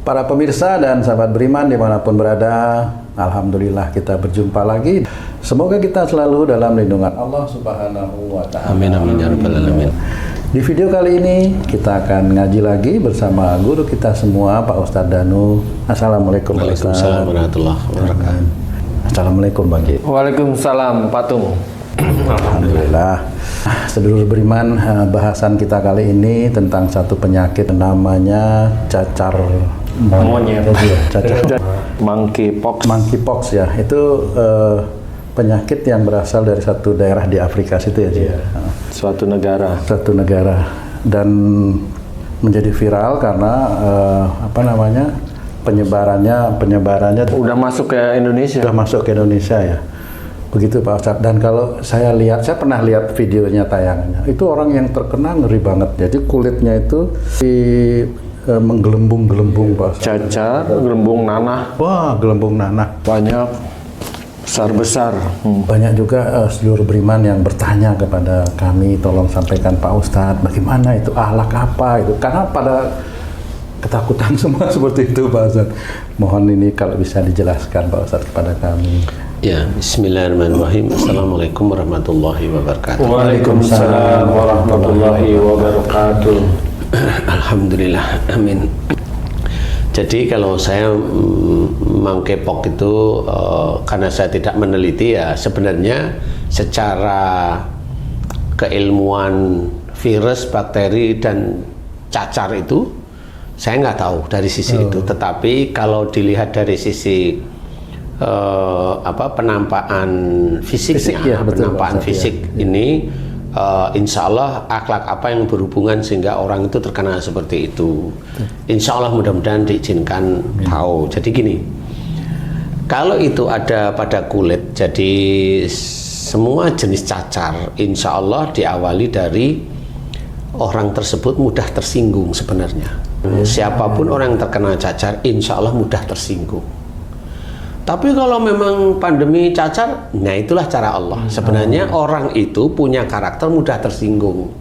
Para pemirsa dan sahabat beriman dimanapun berada, alhamdulillah kita berjumpa lagi. Semoga kita selalu dalam lindungan Allah Subhanahu wa Ta'ala. Amin amin ya rabbal alamin. Di video kali ini kita akan ngaji lagi bersama guru kita semua, Pak Ustadz Danu. Assalamualaikum. Waalaikumsalam warahmatullahi wabarakatuh. Assalamualaikum Bang Ji. Waalaikumsalam Patung. Alhamdulillah. Sedulur beriman, bahasan kita kali ini tentang satu penyakit namanya cacar monyet. Cacar Monkeypox. monkeypox ya. Itu penyakit yang berasal dari satu daerah di Afrika situ ya, Ji. Suatu negara. Satu negara, dan menjadi viral karena penyebarannya Udah masuk ke Indonesia. sudah masuk ke Indonesia ya. Begitu Pak Ustadz. Dan kalau saya pernah lihat videonya, tayangannya, itu orang yang terkena ngeri banget. Jadi kulitnya itu menggelembung-gelembung Pak Ustadz. Cacar, gelembung nanah, Wah, gelembung nanah. banyak besar-besar. Banyak juga seluruh beriman yang bertanya kepada kami, tolong sampaikan Pak Ustadz, bagaimana itu, ahlak apa itu? Karena pada ketakutan semua seperti itu Pak Ustadz. Mohon ini kalau bisa dijelaskan Pak Ustadz kepada kami. Ya, bismillahirrahmanirrahim. Assalamualaikum warahmatullahi wabarakatuh. Waalaikumsalam warahmatullahi wabarakatuh. Alhamdulillah, amin. Jadi kalau saya monkeypox itu karena saya tidak meneliti ya, sebenarnya secara keilmuan virus, bakteri dan cacar itu saya nggak tahu dari sisi itu. Tetapi kalau dilihat dari sisi penampakan fisiknya, penampakan fisik ini, insya Allah akhlak apa yang berhubungan sehingga orang itu terkena seperti itu. Insya Allah mudah-mudahan diizinkan tahu. Jadi gini, kalau itu ada pada kulit, jadi semua jenis cacar, insya Allah diawali dari orang tersebut mudah tersinggung sebenarnya. Siapapun orang yang terkena cacar, insya Allah mudah tersinggung. Tapi kalau memang pandemi cacar, nah itulah cara Allah. Sebenarnya orang itu punya karakter mudah tersinggung.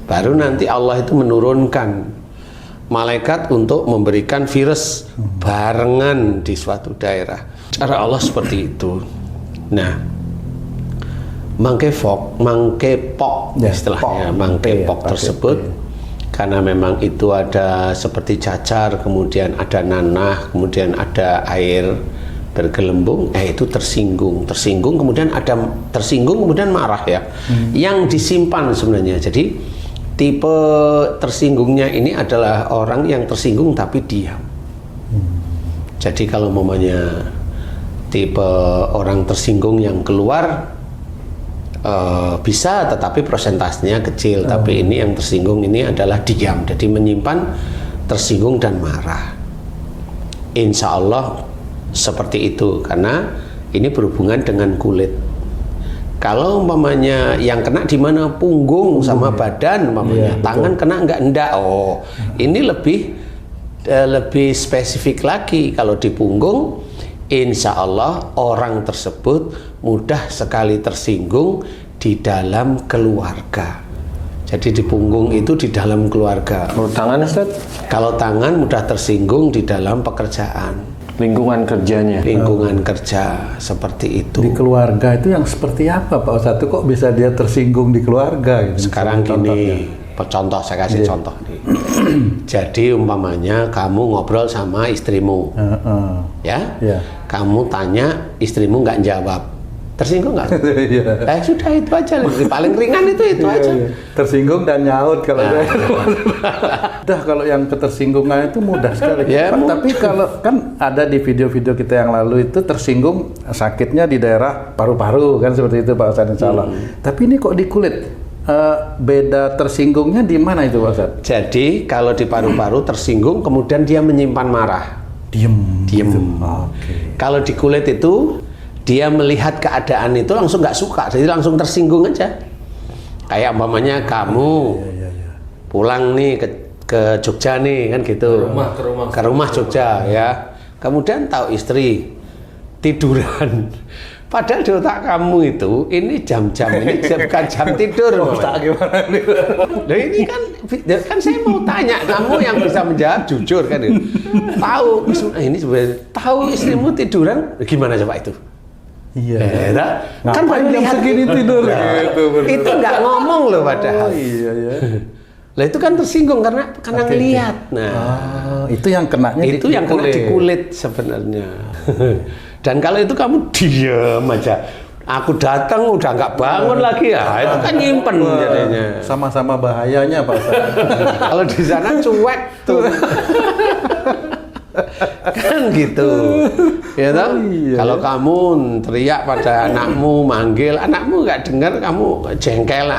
Baru nanti Allah itu menurunkan malaikat untuk memberikan virus barengan di suatu daerah. Cara Allah seperti itu. Nah, monkeypox Ya, istilahnya, monkeypox tersebut karena memang itu ada seperti cacar, kemudian ada nanah, kemudian ada air bergelembung, itu tersinggung, kemudian kemudian marah ya. Yang disimpan sebenarnya. Jadi tipe tersinggungnya ini adalah orang yang tersinggung tapi diam. Jadi kalau umpamanya tipe orang tersinggung yang keluar bisa, tetapi persentasenya kecil. Tapi ini yang tersinggung ini adalah diam, jadi menyimpan tersinggung dan marah. Insya Allah seperti itu, karena ini berhubungan dengan kulit. Kalau umpamanya yang kena di mana, punggung sama badan, umpamanya tangan kena enggak. Ini lebih spesifik lagi. Kalau di punggung, insya Allah orang tersebut mudah sekali tersinggung di dalam keluarga. Jadi di punggung itu di dalam keluarga. Kalau tangan Ustaz? Kalau tangan mudah tersinggung di dalam pekerjaan. Lingkungan kerjanya. Lingkungan kerja seperti itu. Di keluarga itu yang seperti apa Pak Ustadz? Kok bisa dia tersinggung di keluarga? Gitu? Sekarang gini, contoh saya kasih contoh nih. Jadi umpamanya kamu ngobrol sama istrimu, ya, kamu tanya istrimu nggak jawab, tersinggung nggak? Sudah itu aja, paling ringan itu aja. Tersinggung dan nyaut kalau udah kalau yang ketersinggungan itu mudah sekali. Pak, tapi kalau kan ada di video-video kita yang lalu itu tersinggung sakitnya di daerah paru-paru kan seperti itu Pak Ustadz, insya Allah. Tapi ini kok di kulit? Beda tersinggungnya di mana itu Pak Ustadz? Jadi kalau di paru-paru tersinggung kemudian dia menyimpan marah. Diem. Gitu. Kalau di kulit itu dia melihat keadaan itu langsung nggak suka, jadi langsung tersinggung aja. Kayak umpamanya kamu pulang nih ke Jogja nih kan gitu, ke rumah Jogja ya. Kemudian tahu istri tiduran, Padahal di otak kamu itu ini jam-jam ini bukan jam tidur. Tak gimana nih? Nah ini kan saya mau tanya, kamu yang bisa menjawab jujur kan itu. Tahu ini sebenarnya tahu istrimu tiduran gimana coba itu? Iya. Kan baru jam lihat segini tidur gitu. itu nggak ngomong loh padahal. Iya ya. Lah itu kan tersinggung karena ngelihat. Nah, itu yang kenanya itu yang kena di kulit sebenarnya. Dan kalau itu kamu diam aja, aku datang udah nggak bangun lagi ya, itu kan nyimpen jadinya. Sama-sama bahayanya Pak Ustaz. Kalau di sana cuek tuh. Kan gitu, ya toh? Iya. Kalau kamu teriak pada anakmu, manggil anakmu nggak dengar, kamu jengkel,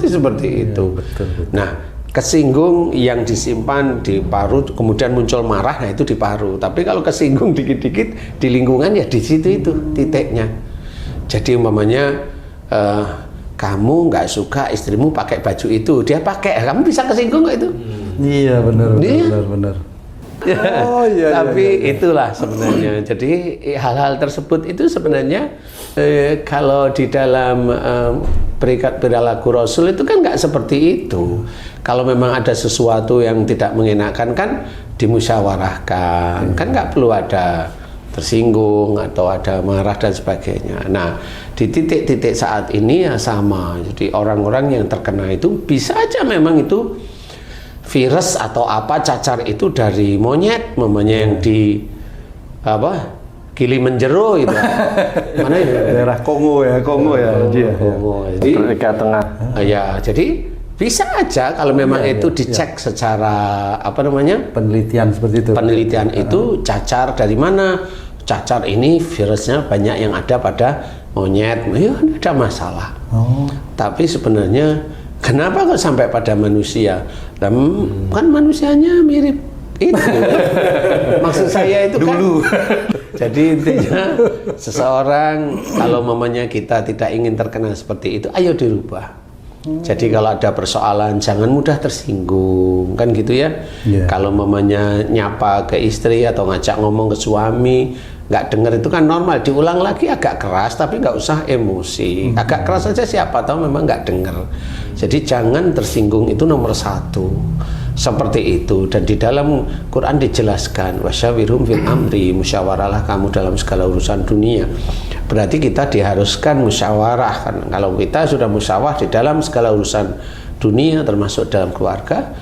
seperti itu. Betul. Nah, kesinggung yang disimpan di paru, kemudian muncul marah, nah itu di paru. Tapi kalau kesinggung dikit-dikit di lingkungan ya di situ itu titiknya. Jadi umpamanya kamu nggak suka istrimu pakai baju itu, dia pakai, kamu bisa kesinggung nggak itu? Iya benar. Oh iya. Tapi itulah sebenarnya. Jadi hal-hal tersebut itu sebenarnya kalau di dalam perilaku Rasul itu kan nggak seperti itu. Kalau memang ada sesuatu yang tidak mengenakan kan dimusyawarahkan, kan nggak perlu ada tersinggung atau ada marah dan sebagainya. Nah di titik-titik saat ini ya sama. Jadi orang-orang yang terkena itu bisa aja memang itu virus atau apa cacar itu dari monyet, mamanya yang di Kilimanjaro itu. Mana itu? Daerah Kongo ya. Kongo. Jadi Afrika Tengah. Ya, jadi bisa aja kalau memang itu dicek secara penelitian seperti itu. Penelitian itu cacar dari mana? Cacar ini virusnya banyak yang ada pada monyet. Ya, tidak ada masalah. Tapi sebenarnya kenapa kok sampai pada manusia? Kan manusianya mirip itu. Maksud saya itu dulu. Jadi intinya seseorang kalau mamanya kita tidak ingin terkena seperti itu, ayo dirubah. Jadi kalau ada persoalan jangan mudah tersinggung, kan gitu ya. Kalau mamanya nyapa ke istri atau ngajak ngomong ke suami, nggak dengar itu kan normal, diulang lagi agak keras tapi nggak usah emosi. Agak keras aja siapa tahu memang nggak dengar. Jadi jangan tersinggung, itu nomor satu. Seperti itu. Dan di dalam Quran dijelaskan wasyawirhum fil amri, musyawarahlah kamu dalam segala urusan dunia. Berarti kita diharuskan musyawarah kan. Kalau kita sudah musyawarah di dalam segala urusan dunia termasuk dalam keluarga,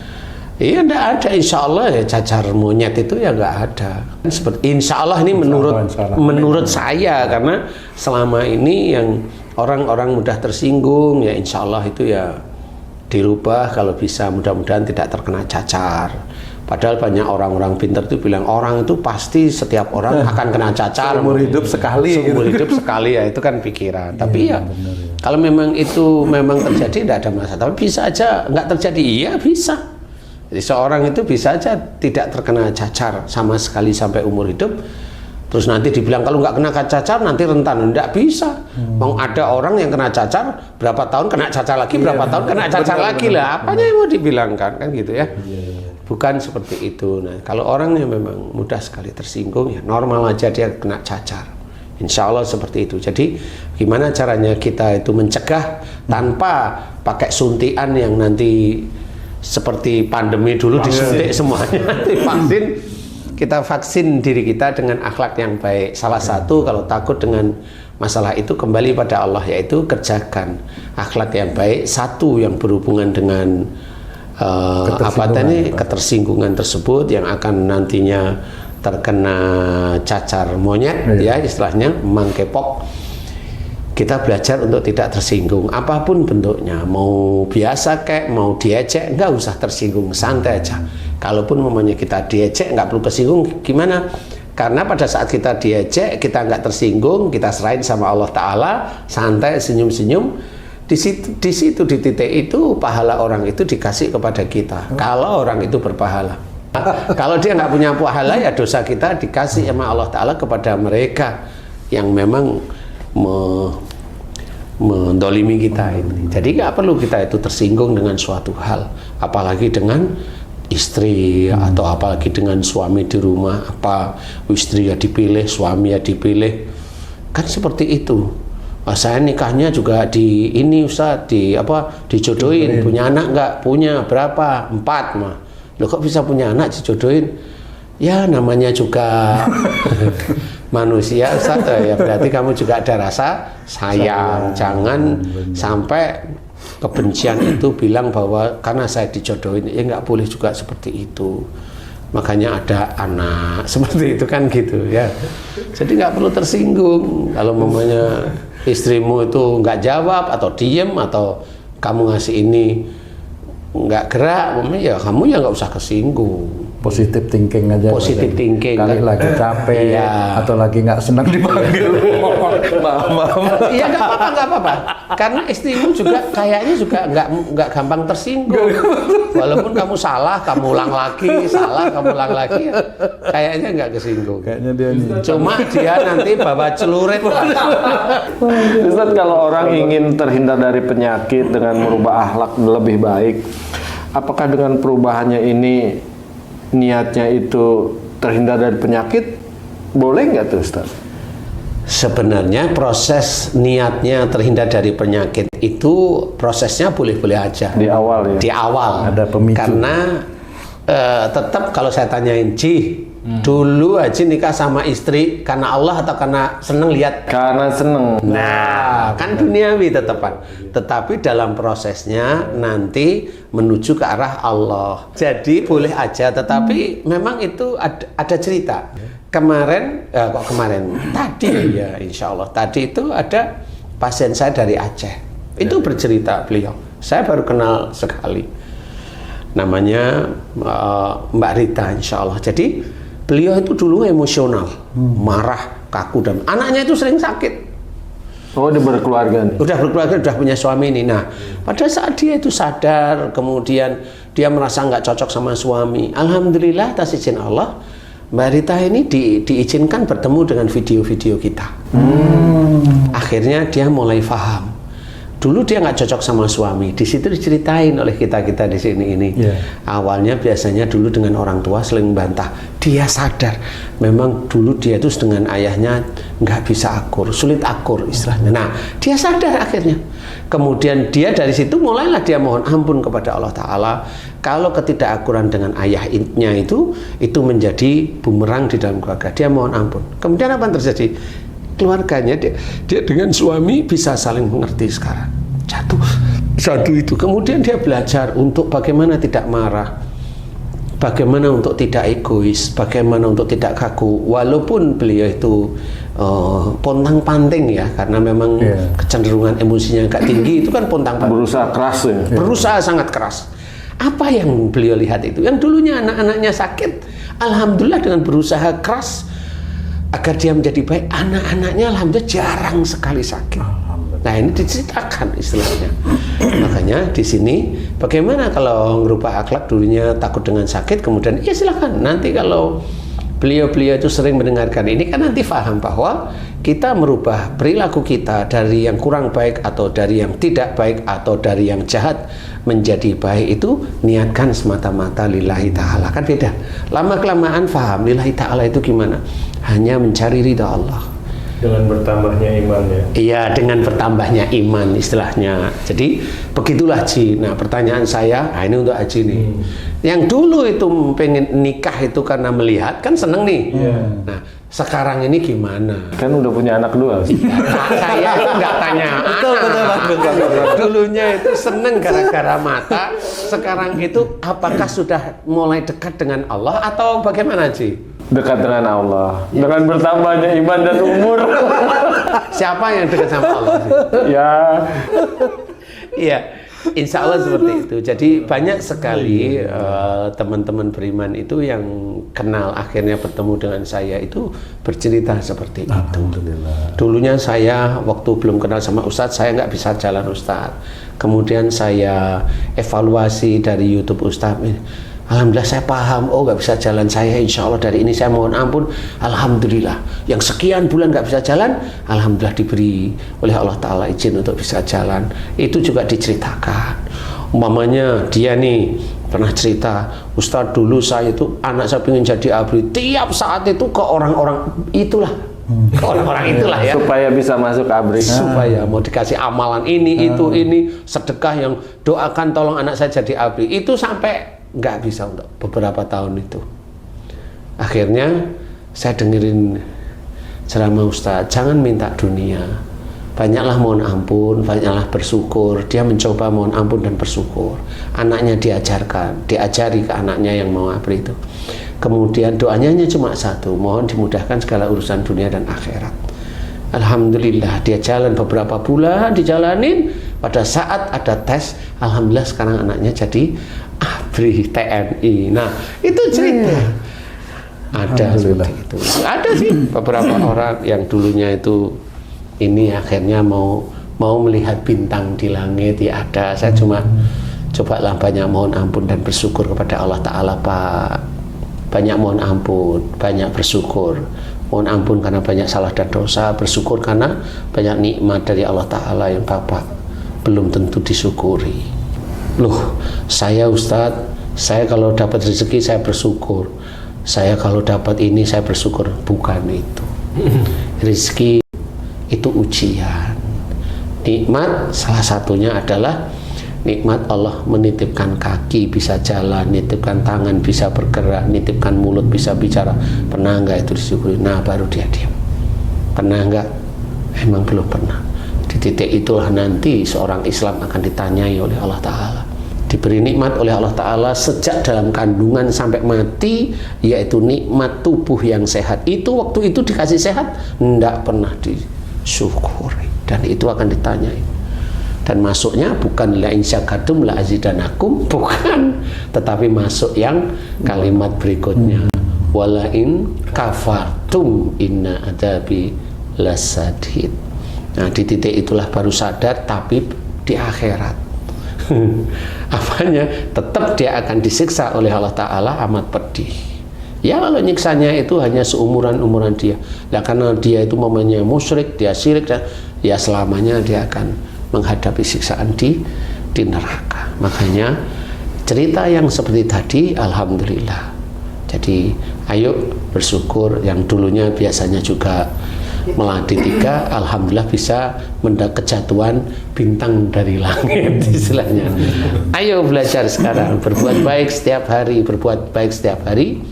iya enggak ada, insya Allah ya cacar monyet itu ya enggak ada. Seperti insya Allah ini menurut saya, karena selama ini yang orang-orang mudah tersinggung ya insya Allah itu ya dirubah kalau bisa, mudah-mudahan tidak terkena cacar. Padahal banyak orang-orang pintar itu bilang orang itu pasti setiap orang akan kena cacar. Seumur hidup sekali. Seumur hidup sekali ya, itu kan pikiran. Tapi ya kalau memang itu memang terjadi tidak ada masalah. Tapi bisa aja nggak terjadi, iya bisa. Jadi seorang itu bisa aja tidak terkena cacar sama sekali sampai umur hidup. Terus nanti dibilang kalau nggak kena cacar nanti rentan, nggak bisa. Mau ada orang yang kena cacar berapa tahun kena cacar lagi, berapa tahun kena cacar lagi lah. Apanya yang mau dibilangkan kan gitu ya? Bukan seperti itu. Nah kalau orang yang memang mudah sekali tersinggung ya normal aja dia kena cacar. Insya Allah seperti itu. Jadi gimana caranya kita itu mencegah tanpa pakai suntikan yang nanti seperti pandemi dulu disuntik semuanya, nanti vaksin. Kita vaksin diri kita dengan akhlak yang baik. Salah satu kalau takut dengan masalah itu kembali pada Allah, yaitu kerjakan akhlak yang baik. Satu yang berhubungan dengan ketersinggungan tersebut yang akan nantinya terkena cacar monyet, ya istilahnya monkeypox. Kita belajar untuk tidak tersinggung apapun bentuknya, mau biasa kayak mau diejek, nggak usah tersinggung, santai aja. Kalaupun mamanya kita diejek nggak perlu tersinggung, gimana? Karena pada saat kita diejek kita nggak tersinggung, kita serahin sama Allah Ta'ala, santai, senyum-senyum. Di situ di titik itu pahala orang itu dikasih kepada kita. Kalau orang itu berpahala. Kalau dia nggak punya pahala ya dosa kita dikasih sama Allah Ta'ala kepada mereka yang memang mendolimi kita ini. Jadi nggak perlu kita itu tersinggung dengan suatu hal, apalagi dengan istri atau apalagi dengan suami di rumah. Apa istri ya dipilih, suami ya dipilih, Kan seperti itu. Saya nikahnya juga di ini Ustaz, dijodohin, punya anak nggak? Punya, berapa? 4 mah. Loh kok bisa punya anak dijodohin? Ya namanya juga manusia Ustaz, ya berarti kamu juga ada rasa sayang. Jangan sampai kebencian itu bilang bahwa karena saya dijodohin, ya nggak boleh juga seperti itu. Makanya ada anak seperti itu kan gitu ya. Jadi nggak perlu tersinggung kalau mamanya istrimu itu nggak jawab atau diem atau kamu ngasih ini nggak gerak, ya kamu ya nggak usah kesinggung. Positif thinking aja. Positif thinking. Kali lagi capek atau lagi nggak senang dipanggil. Maaf. Iya nggak apa-apa. Karena istrimu juga kayaknya juga nggak gampang tersinggung. Walaupun kamu salah, kamu ulang lagi, salah, kamu ulang lagi, kayaknya nggak kesinggung. Kayaknya dia nih. Cuma dia nanti bawa celurit. Ustaz, kalau orang ingin terhindar dari penyakit dengan merubah akhlak lebih baik, apakah dengan perubahannya ini niatnya itu terhindar dari penyakit, boleh nggak tuh Ustaz? Sebenarnya proses niatnya terhindar dari penyakit itu prosesnya boleh-boleh aja. Di awal ya? Di awal. Ada pemicu. Karena tetap kalau saya tanyain, dulu Haji nikah sama istri karena Allah atau karena seneng lihat? Karena seneng. Nah, kan duniawi tetepan. Tetapi dalam prosesnya nanti menuju ke arah Allah. Jadi boleh aja, tetapi memang itu ada cerita. Kemarin, tadi ya insya Allah. Tadi itu ada pasien saya dari Aceh. Itu bercerita beliau. Saya baru kenal sekali. Namanya Mbak Rita insya Allah. Jadi beliau itu dulu emosional, marah, kaku, dan anaknya itu sering sakit. Oh, udah berkeluarga nih? Udah berkeluarga, udah punya suami nih. Nah, pada saat dia itu sadar, kemudian dia merasa nggak cocok sama suami. Alhamdulillah, atas izin Allah, Mbak Rita ini diizinkan bertemu dengan video-video kita. Akhirnya dia mulai paham. Dulu dia nggak cocok sama suami. Di situ diceritain oleh kita di sini ini. Awalnya biasanya dulu dengan orang tua saling membantah. Dia sadar, memang dulu dia itu dengan ayahnya nggak bisa akur, sulit akur istilahnya. Nah, dia sadar akhirnya. Kemudian dia dari situ mulailah dia mohon ampun kepada Allah Ta'ala. Kalau ketidakakuran dengan ayahnya itu menjadi bumerang di dalam keluarga. Dia mohon ampun. Kemudian apa yang terjadi? Keluarganya dia dengan suami bisa saling mengerti sekarang. Satu itu. Kemudian dia belajar untuk bagaimana tidak marah, bagaimana untuk tidak egois, bagaimana untuk tidak kaku. Walaupun beliau itu pontang-panting ya, karena memang kecenderungan emosinya agak tinggi, itu kan pontang-panting. Berusaha keras ya? Berusaha sangat keras. Apa yang beliau lihat itu? Yang dulunya anak-anaknya sakit, alhamdulillah dengan berusaha keras agar dia menjadi baik, anak-anaknya alhamdulillah jarang sekali sakit. Nah, ini diceritakan istilahnya. Makanya di sini bagaimana kalau ngerubah akhlak, dulunya takut dengan sakit, kemudian ya silakan. Nanti kalau beliau-beliau itu sering mendengarkan ini kan nanti paham bahwa kita merubah perilaku kita dari yang kurang baik atau dari yang tidak baik atau dari yang jahat menjadi baik itu niatkan semata-mata lillahi ta'ala. Kan beda. Lama-kelamaan paham lillahi ta'ala itu gimana? Hanya mencari ridha Allah. Dengan bertambahnya iman ya? Iya, dengan bertambahnya iman istilahnya. Jadi begitulah Ji. Nah, pertanyaan saya, ini untuk Haji nih. Yang dulu itu pengen nikah itu karena melihat, kan seneng nih. Nah, sekarang ini gimana? Kan udah punya anak 2. Saya itu nggak tanya. Betul. Dulunya itu seneng gara-gara mata. Sekarang itu apakah sudah mulai dekat dengan Allah atau bagaimana Ji? Dekat dengan Allah, dengan bertambahnya iman dan umur. Siapa yang dekat sama Allah? Ya. Iya, insya Allah seperti itu. Jadi banyak sekali teman-teman beriman itu yang kenal akhirnya bertemu dengan saya itu bercerita seperti itu. Dulunya saya waktu belum kenal sama Ustadz, saya nggak bisa jalan Ustadz. Kemudian saya evaluasi dari YouTube Ustadz. Alhamdulillah saya paham, nggak bisa jalan saya, insya Allah dari ini saya mohon ampun. Alhamdulillah, yang sekian bulan nggak bisa jalan, alhamdulillah diberi oleh Allah Ta'ala izin untuk bisa jalan. Itu juga diceritakan. Umpamanya dia nih pernah cerita, Ustadz dulu saya itu anak saya pengen jadi abri, tiap saat itu ke orang-orang itulah Orang-orang itulah ya. Supaya bisa masuk abri. Supaya mau dikasih amalan ini, itu, ini, sedekah yang doakan tolong anak saya jadi abri. Itu sampai nggak bisa untuk beberapa tahun itu. Akhirnya saya dengerin ceramah Ustadz, jangan minta dunia. Banyaklah mohon ampun, banyaklah bersyukur. Dia mencoba mohon ampun dan bersyukur. Anaknya diajari ke anaknya yang mau abri itu. Kemudian doanya hanya cuma satu, mohon dimudahkan segala urusan dunia dan akhirat. Alhamdulillah dia jalan beberapa bulan, dijalanin. Pada saat ada tes, alhamdulillah sekarang anaknya jadi abri TNI. Nah itu cerita. Ada seperti itu. Ada sih beberapa orang yang dulunya itu ini akhirnya mau melihat bintang di langit, ya ada. Saya cuma cobalah banyak mohon ampun dan bersyukur kepada Allah Ta'ala, Pak. Banyak mohon ampun, banyak bersyukur. Mohon ampun karena banyak salah dan dosa, bersyukur karena banyak nikmat dari Allah Ta'ala yang Bapak belum tentu disyukuri. Loh, saya Ustadz, saya kalau dapat rezeki saya bersyukur. Saya kalau dapat ini saya bersyukur. Bukan itu. Rezeki itu ujian. Nikmat salah satunya adalah nikmat Allah menitipkan kaki bisa jalan, nitipkan tangan bisa bergerak, nitipkan mulut bisa bicara. Pernah enggak itu disyukuri? Nah baru dia diam. Pernah enggak? Emang belum pernah. Di titik itulah nanti seorang Islam akan ditanyai oleh Allah Ta'ala. Diberi nikmat oleh Allah Ta'ala sejak dalam kandungan sampai mati, yaitu nikmat tubuh yang sehat. Itu waktu itu dikasih sehat, enggak pernah disyukuri. Dan itu akan ditanyai. Dan masuknya bukan la in syakartum la azidanakum, bukan, tetapi masuk yang kalimat berikutnya, wala in kafartum inna adzabi lasadid. Nah di titik itulah baru sadar, tapi di akhirat apanya tetap dia akan disiksa oleh Allah Ta'ala amat pedih. Ya kalau nyiksanya itu hanya seumuran-umuran dia. Nah karena dia itu mamanya musyrik, dia syirik, dan ya selamanya dia akan menghadapi siksaan di neraka. Makanya cerita yang seperti tadi, alhamdulillah. Jadi ayo bersyukur. Yang dulunya biasanya juga melati 3, alhamdulillah bisa mendapat kejatuhan bintang dari langit istilahnya. Ayo belajar sekarang, berbuat baik setiap hari, berbuat baik setiap hari.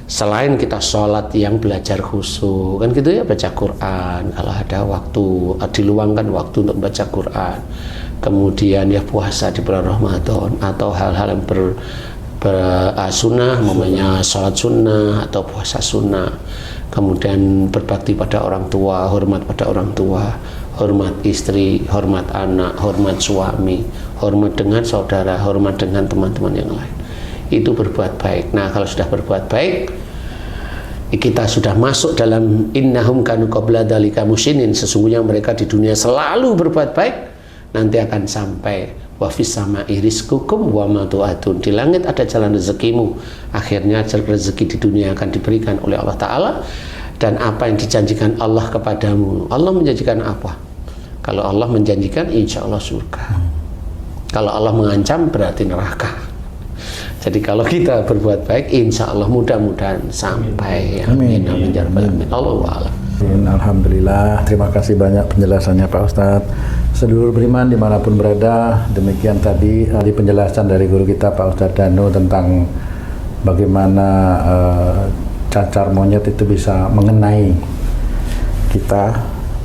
Selain kita sholat yang belajar khusyuk, kan gitu ya, baca Quran, kalau ada waktu, diluangkan waktu untuk baca Quran. Kemudian ya puasa di bulan Ramadan, atau hal-hal yang sunnah, namanya sholat sunnah atau puasa sunnah. Kemudian berbakti pada orang tua, hormat pada orang tua, hormat istri, hormat anak, hormat suami, hormat dengan saudara, hormat dengan teman-teman yang lain. Itu berbuat baik. Nah kalau sudah berbuat baik, kita sudah masuk dalam innahum kanu qabla dzalika musyinin. Sesungguhnya mereka di dunia selalu berbuat baik, nanti akan sampai wa fis sama'i rizqukum wa ma tu'adun. Di langit ada jalan rezekimu. Akhirnya rezeki di dunia akan diberikan oleh Allah Ta'ala. Dan apa yang dijanjikan Allah kepadamu, Allah menjanjikan apa? Kalau Allah menjanjikan, insya Allah surga. Kalau Allah mengancam, berarti neraka. Jadi kalau kita berbuat baik, insya Allah mudah-mudahan sampai. Amin. Amin. Amin. Allah. Alhamdulillah. Terima kasih banyak penjelasannya Pak Ustadz. Sedulur beriman dimanapun berada, demikian tadi di penjelasan dari guru kita Pak Ustadz Danu tentang bagaimana cacar monyet itu bisa mengenai kita,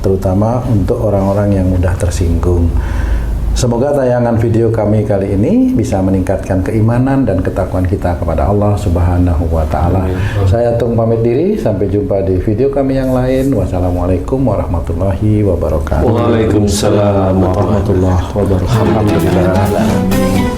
terutama untuk orang-orang yang mudah tersinggung. Semoga tayangan video kami kali ini bisa meningkatkan keimanan dan ketakwaan kita kepada Allah Subhanahu wa Ta'ala. Saya Tung pamit diri, sampai jumpa di video kami yang lain. Wassalamualaikum warahmatullahi wabarakatuh. Waalaikumsalam warahmatullahi wabarakatuh. Alhamdulillah.